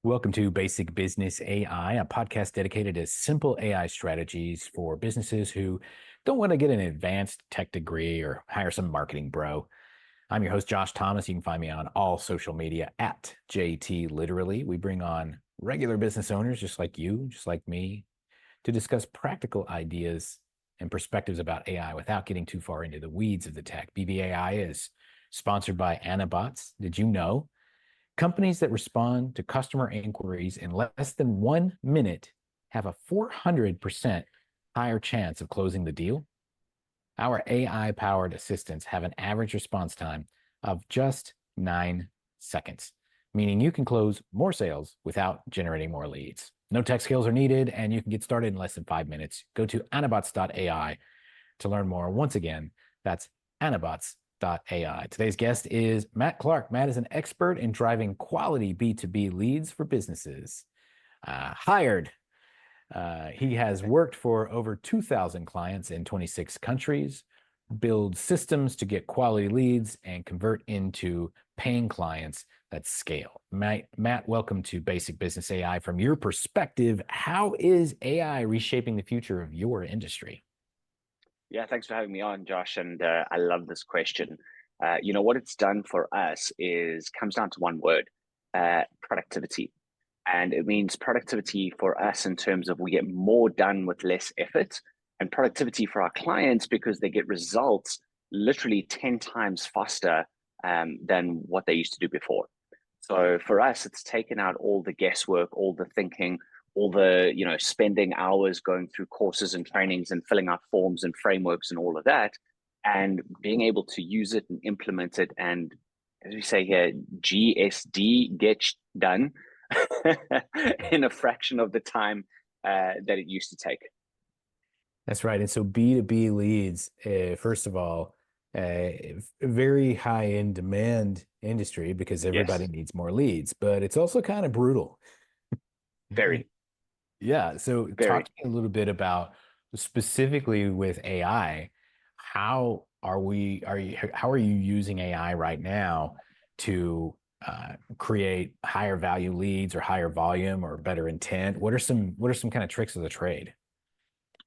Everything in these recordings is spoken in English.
Welcome to Basic Business AI, a podcast dedicated to simple AI strategies for businesses who don't want to get an advanced tech degree or hire some marketing bro. I'm your host, Josh Thomas. You can find me on all social media at JT Literally. We bring on regular business owners just like you, just like me, to discuss practical ideas and perspectives about AI without getting too far into the weeds of the tech. BBAI is sponsored by Anabots. Did you know? Companies that respond to customer inquiries in less than 1 minute have a 400% higher chance of closing the deal. Our AI powered assistants have an average response time of just 9 seconds, meaning you can close more sales without generating more leads. No tech skills are needed, and you can get started in less than 5 minutes. Go to anabots.ai to learn more. Once again, that's anabots.ai. Today's guest is Matt Clark. Matt is an expert in driving quality B2B leads for businesses. Hired. He has worked for over 2,000 clients in 26 countries, build systems to get quality leads and convert into paying clients that scale. Matt, welcome to Basic Business AI. From your perspective, how is AI reshaping the future of your industry? Yeah, thanks for having me on, Josh. And I love this question. What it's done for us is comes down to one word, productivity. And it means productivity for us in terms of we get more done with less effort, and productivity for our clients because they get results literally 10 times faster than what they used to do before. So for us, it's taken out all the guesswork, all the thinking, all the spending hours going through courses and trainings and filling out forms and frameworks and all of that, and being able to use it and implement it, and as we say here, GSD, get done in a fraction of the time that it used to take. That's right. And so B2B leads, first of all, very high in demand industry because everybody Yes, needs more leads, but it's also kind of brutal. very, Yeah. So talk very. to me a little bit about specifically with AI, how are you using AI right now to create higher value leads or higher volume or better intent? What are some kind of tricks of the trade?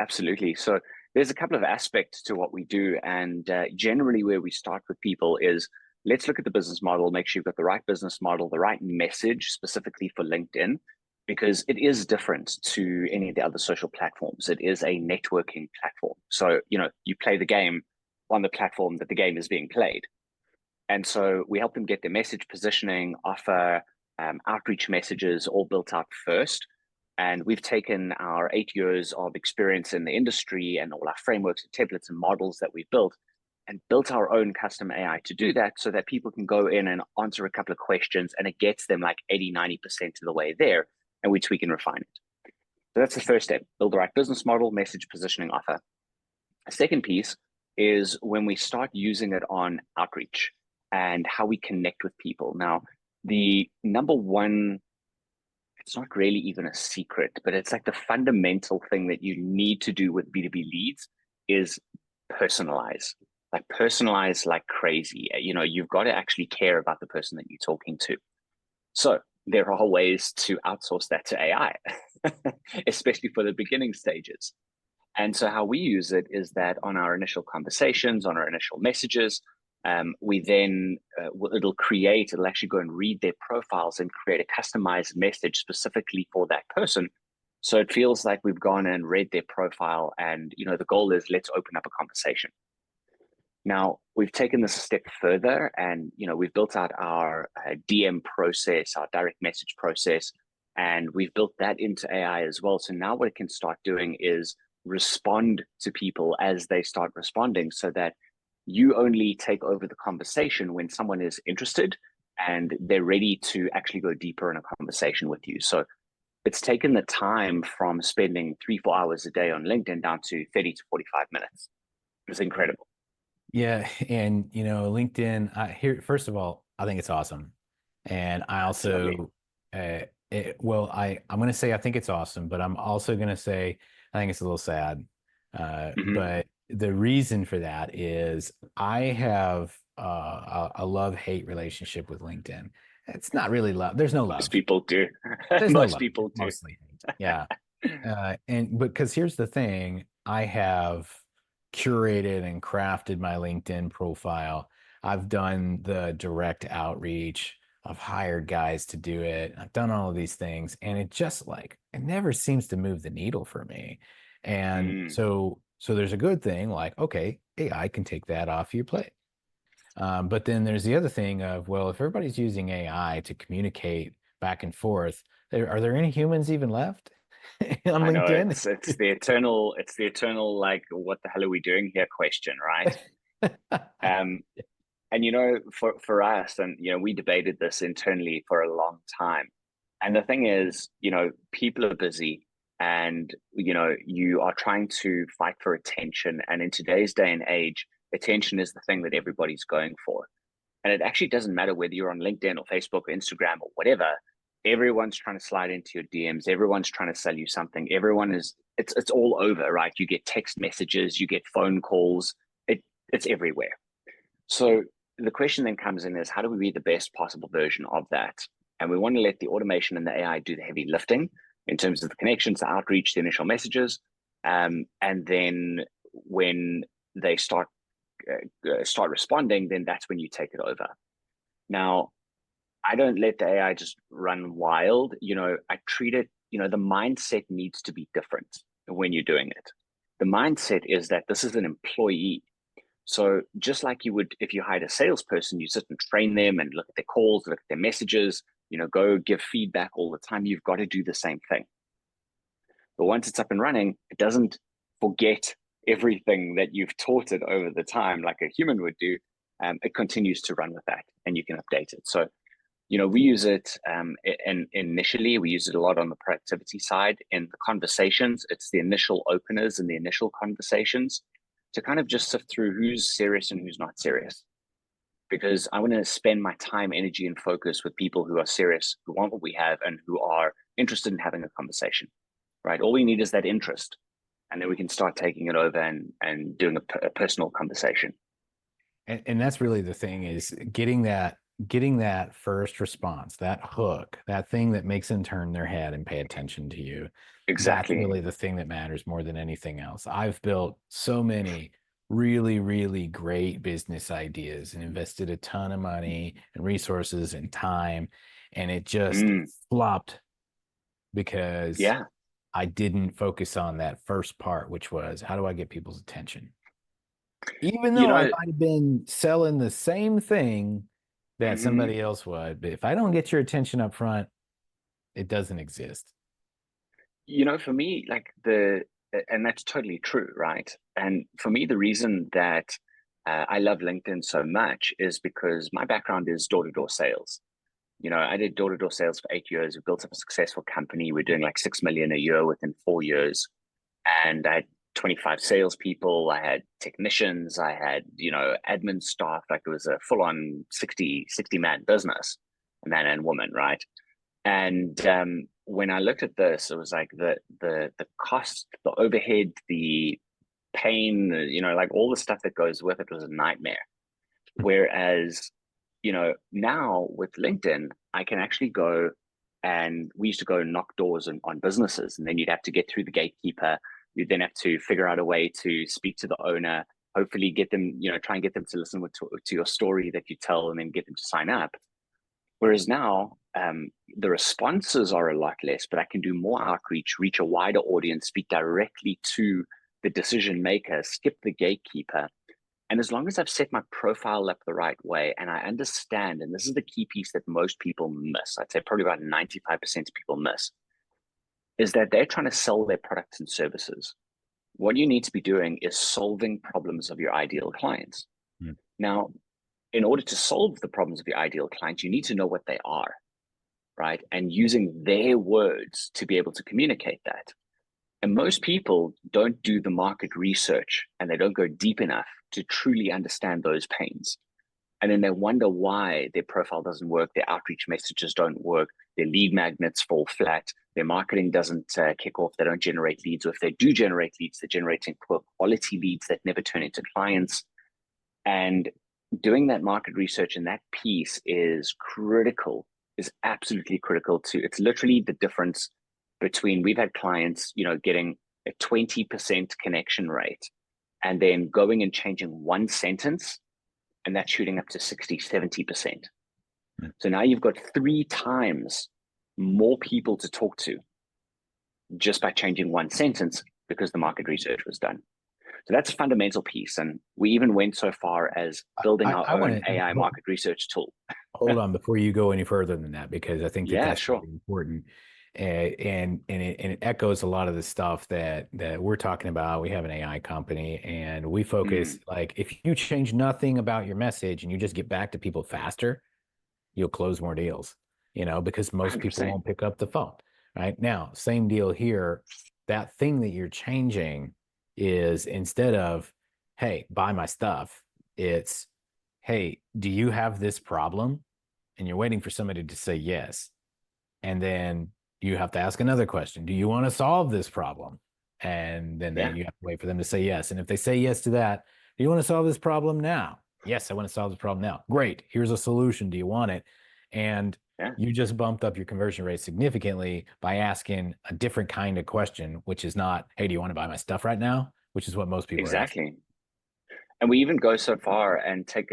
Absolutely. So there's a couple of aspects to what we do. And generally, where we start with people is let's look at the business model, make sure you've got the right business model, the right message specifically for LinkedIn, because it is different to any of the other social platforms. It is a networking platform. So, you play the game on the platform that the game is being played. And so we help them get their message positioning, offer outreach messages all built out first. And we've taken our 8 years of experience in the industry and all our frameworks and templates and models that we've built and built our own custom AI to do that so that people can go in and answer a couple of questions and it gets them like 80, 90% of the way there, and which we can refine it. So that's the first step, build the right business model, message positioning, offer. A second piece is when we start using it on outreach and how we connect with people. Now, the number one, it's not really even a secret, but it's like the fundamental thing that you need to do with B2B leads is personalize. Like personalize like crazy. You've got to actually care about the person that you're talking to. So there are ways to outsource that to AI, especially for the beginning stages. And so how we use it is that on our initial conversations, on our initial messages, we then it'll actually go and read their profiles and create a customized message specifically for that person. So it feels like we've gone and read their profile, and the goal is let's open up a conversation. Now we've taken this a step further, and we've built out our DM process, our direct message process, and we've built that into AI as well. So now what it can start doing is respond to people as they start responding, so that you only take over the conversation when someone is interested and they're ready to actually go deeper in a conversation with you. So it's taken the time from spending 3-4 hours a day on LinkedIn down to 30 to 45 minutes. It's incredible. Yeah, and LinkedIn. First of all, I think it's awesome, and I That's lovely. also, I'm going to say I think it's awesome, but I'm also going to say I think it's a little sad. Hmm. But the reason for that is I have a love-hate relationship with LinkedIn, It's not really love. There's no Most love. people do. There's no Most love. people It's do. mostly hate. Yeah. And because here's the thing, I have curated and crafted my LinkedIn profile. I've done the direct outreach. I've hired guys to do it. I've done all of these things, and it just like it never seems to move the needle for me. And Mm, so there's a good thing, like, okay, AI can take that off your plate. But then there's the other thing of, well, if everybody's using AI to communicate back and forth, are there any humans even left on I know LinkedIn? it's the eternal like what the hell are we doing here question, right? Um, and for us, and we debated this internally for a long time. And the thing is, people are busy, and you are trying to fight for attention. And in today's day and age, attention is the thing that everybody's going for. And it actually doesn't matter whether you're on LinkedIn or Facebook or Instagram or whatever. Everyone's trying to slide into your DMs. Everyone's trying to sell you something. Everyone is. It's all over, right? You get text messages, you get phone calls. It's everywhere. So the question then comes in is how do we be the best possible version of that? And we want to let the automation and the AI do the heavy lifting in terms of the connections, the outreach, the initial messages, and then when they start responding, then that's when you take it over. Now, I don't let the AI just run wild. I treat it. The mindset needs to be different when you're doing it. The mindset is that this is an employee. So just like you would if you hired a salesperson, you sit and train them and look at their calls, look at their messages, go give feedback all the time. You've got to do the same thing. But once it's up and running, it doesn't forget everything that you've taught it over the time like a human would do. It continues to run with that, and you can update it. So, we use it, and initially we use it a lot on the productivity side. In the conversations, it's the initial openers and the initial conversations to kind of just sift through who's serious and who's not serious. Because I want to spend my time, energy, and focus with people who are serious, who want what we have, and who are interested in having a conversation, right? All we need is that interest. And then we can start taking it over and doing a personal conversation. And that's really the thing is getting that first response, that hook, that thing that makes them turn their head and pay attention to you. That's Exactly. really the thing that matters more than anything else. I've built so many really, really great business ideas and invested a ton of money and resources and time, and it just Mm, flopped because yeah. I didn't focus on that first part, which was how do I get people's attention? Even You though I know, might have been selling the same thing that mhm. somebody else would, but if I don't get your attention up front, it doesn't exist. For me, and that's totally true, right? And for me, the reason that I love LinkedIn so much is because my background is door-to-door sales. I did door-to-door sales for 8 years. We built up a successful company. We're doing like 6 million a year within 4 years. And I had 25 salespeople. I had technicians. I had, admin staff. Like it was a full-on 60 man business, a man and woman, right? And when I looked at this, it was like the cost, the overhead, the pain, like all the stuff that goes with it was a nightmare. Whereas, now with LinkedIn, I can actually go and we used to go knock doors on businesses, and then you'd have to get through the gatekeeper. You'd then have to figure out a way to speak to the owner, hopefully get them, try and get them to listen to your story that you tell, and then get them to sign up. Whereas now, the responses are a lot less, but I can do more outreach, reach a wider audience, speak directly to the decision maker, skip the gatekeeper. And as long as I've set my profile up the right way and I understand, and this is the key piece that most people miss, I'd say probably about 95% of people miss, is that they're trying to sell their products and services. What you need to be doing is solving problems of your ideal clients. Hmm. Now, in order to solve the problems of your ideal client, you need to know what they are, right? And using their words to be able to communicate that. And most people don't do the market research and they don't go deep enough to truly understand those pains. And then they wonder why their profile doesn't work, their outreach messages don't work, their lead magnets fall flat, their marketing doesn't kick off, they don't generate leads, or if they do generate leads, they're generating poor quality leads that never turn into clients. And doing that market research and that piece is critical is absolutely critical too. It's literally the difference between, we've had clients, getting a 20% connection rate and then going and changing one sentence, and that's shooting up to 60, 70%. Mm. So now you've got 3 times more people to talk to just by changing one sentence because the market research was done. So that's a fundamental piece. And we even went so far as building our I want own to AI market research tool. hold on before you go any further than that, because I think that Yeah, that's sure. really important. And it echoes a lot of the stuff that we're talking about. We have an AI company, and we focus, Mm, like, if you change nothing about your message and you just get back to people faster, you'll close more deals, because most people 100%. won't pick up the phone. Right now, same deal here. That thing that you're changing is, instead of, hey, buy my stuff, it's, hey, do you have this problem? And you're waiting for somebody to say yes. And then you have to ask another question. Do you want to solve this problem? And then Yeah, you have to wait for them to say yes. And if they say yes to that, do you want to solve this problem now? Yes, I want to solve this problem now. Great. Here's a solution. Do you want it? And yeah, you just bumped up your conversion rate significantly by asking a different kind of question, which is not, hey, do you want to buy my stuff right now? Which is what most people are asking. exactly. And we even go so far and take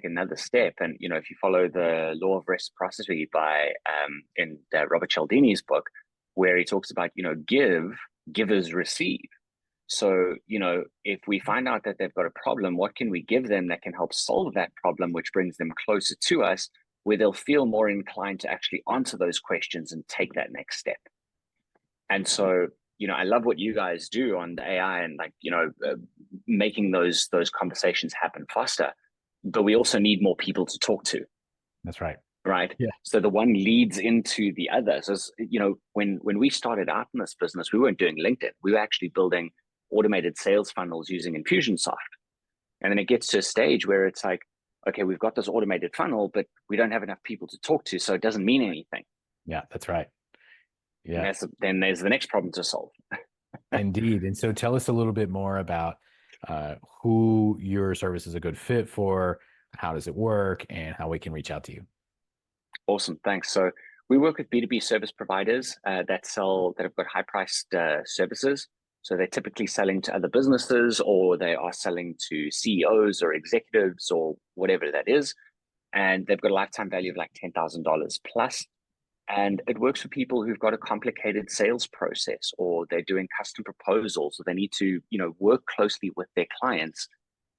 another step. And if you follow the law of reciprocity by in Robert Cialdini's book, where he talks about givers receive. So if we find out that they've got a problem, what can we give them that can help solve that problem, which brings them closer to us, where they'll feel more inclined to actually answer those questions and take that next step. And so, I love what you guys do on the AI and, like, making those conversations happen faster. But we also need more people to talk to, That's right. right? Yeah. So the one leads into the other. So, when we started out in this business, we weren't doing LinkedIn. We were actually building automated sales funnels using Infusionsoft. And then it gets to a stage where it's like, okay, we've got this automated funnel, but we don't have enough people to talk to, so it doesn't mean anything. Yeah, that's right. And Yeah. then there's the next problem to solve. Indeed. And so tell us a little bit more about who your service is a good fit for, how does it work, and how we can reach out to you. Awesome, thanks. So we work with B2B service providers that have got high priced services. So they're typically selling to other businesses, or they are selling to CEOs or executives or whatever that is. And they've got a lifetime value of like $10,000 plus. And it works for people who've got a complicated sales process, or they're doing custom proposals, or they need to, work closely with their clients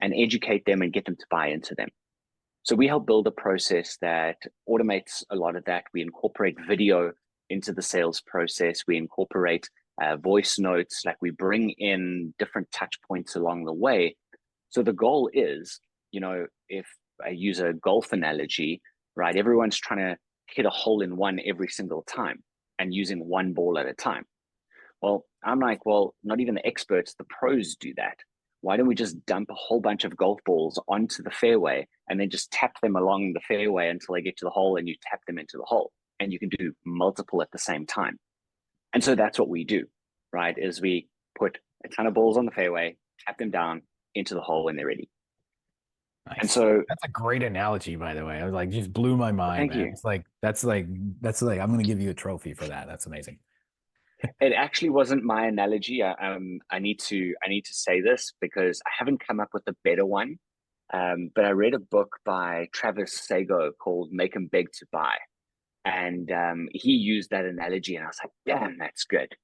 and educate them and get them to buy into them. So we help build a process that automates a lot of that. We incorporate video into the sales process. We incorporate voice notes, like we bring in different touch points along the way. So the goal is, if I use a golf analogy, right, everyone's trying to hit a hole in one every single time and using one ball at a time. Well, I'm like, well, not even the experts, the pros do that. Why don't we just dump a whole bunch of golf balls onto the fairway and then just tap them along the fairway until they get to the hole, and you tap them into the hole, and you can do multiple at the same time. And so that's what we do, right? Is we put a ton of balls on the fairway, tap them down into the hole when they're ready. And Nice. so, That's a great analogy, by the way. I was like, just blew my well, mind, thank man. you. That's like, I'm going to give you a trophy for that. That's amazing. It actually wasn't my analogy. I need to say this because I haven't come up with a better one. But I read a book by Travis Sago called "Make 'Em Beg to Buy," and he used that analogy, and I was like, "Damn, that's good."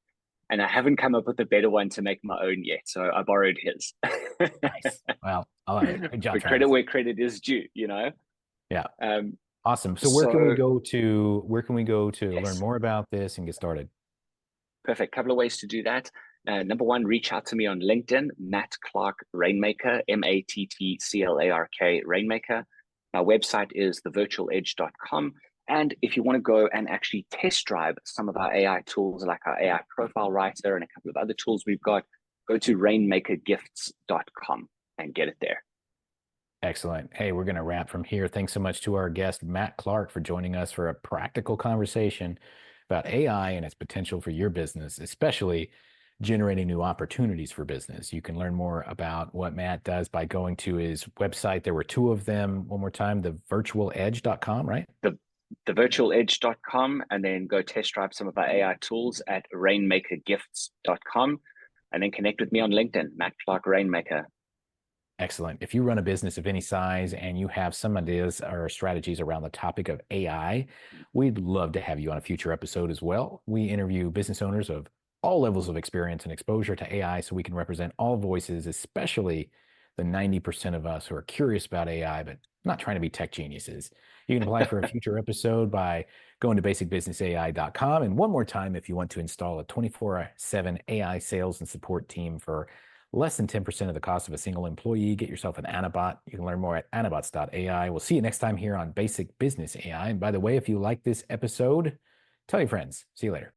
And I haven't come up with a better one to make my own yet, so I borrowed his. Nice. Well, I love it. Good job, But credit Travis. where credit is due. Yeah. Um, Awesome. So so where can we go to learn yes, more about this and get started? perfect. Couple of ways to do that. Number one, reach out to me on LinkedIn, Matt Clark Rainmaker, MattClark Rainmaker. My website is thevirtualedge.com. And if you want to go and actually test drive some of our AI tools, like our AI profile writer and a couple of other tools we've got, go to rainmakergifts.com and get it there. Excellent. Hey, we're going to wrap from here. Thanks so much to our guest, Matt Clark, for joining us for a practical conversation about AI and its potential for your business, especially generating new opportunities for business. You can learn more about what Matt does by going to his website. There were two of them. One more time, thevirtualedge.com, right? thevirtualedge.com, and then go test drive some of our AI tools at rainmakergifts.com, and then connect with me on LinkedIn, Matt Clark Rainmaker. Excellent. If you run a business of any size and you have some ideas or strategies around the topic of AI, we'd love to have you on a future episode as well. We interview business owners of all levels of experience and exposure to AI so we can represent all voices, especially the 90% of us who are curious about AI, but not trying to be tech geniuses. You can apply for a future episode by going to basicbusinessai.com. And one more time, if you want to install a 24/7 AI sales and support team for less than 10% of the cost of a single employee, get yourself an Anabot. You can learn more at anabots.ai. We'll see you next time here on Basic Business AI. And by the way, if you like this episode, tell your friends. See you later.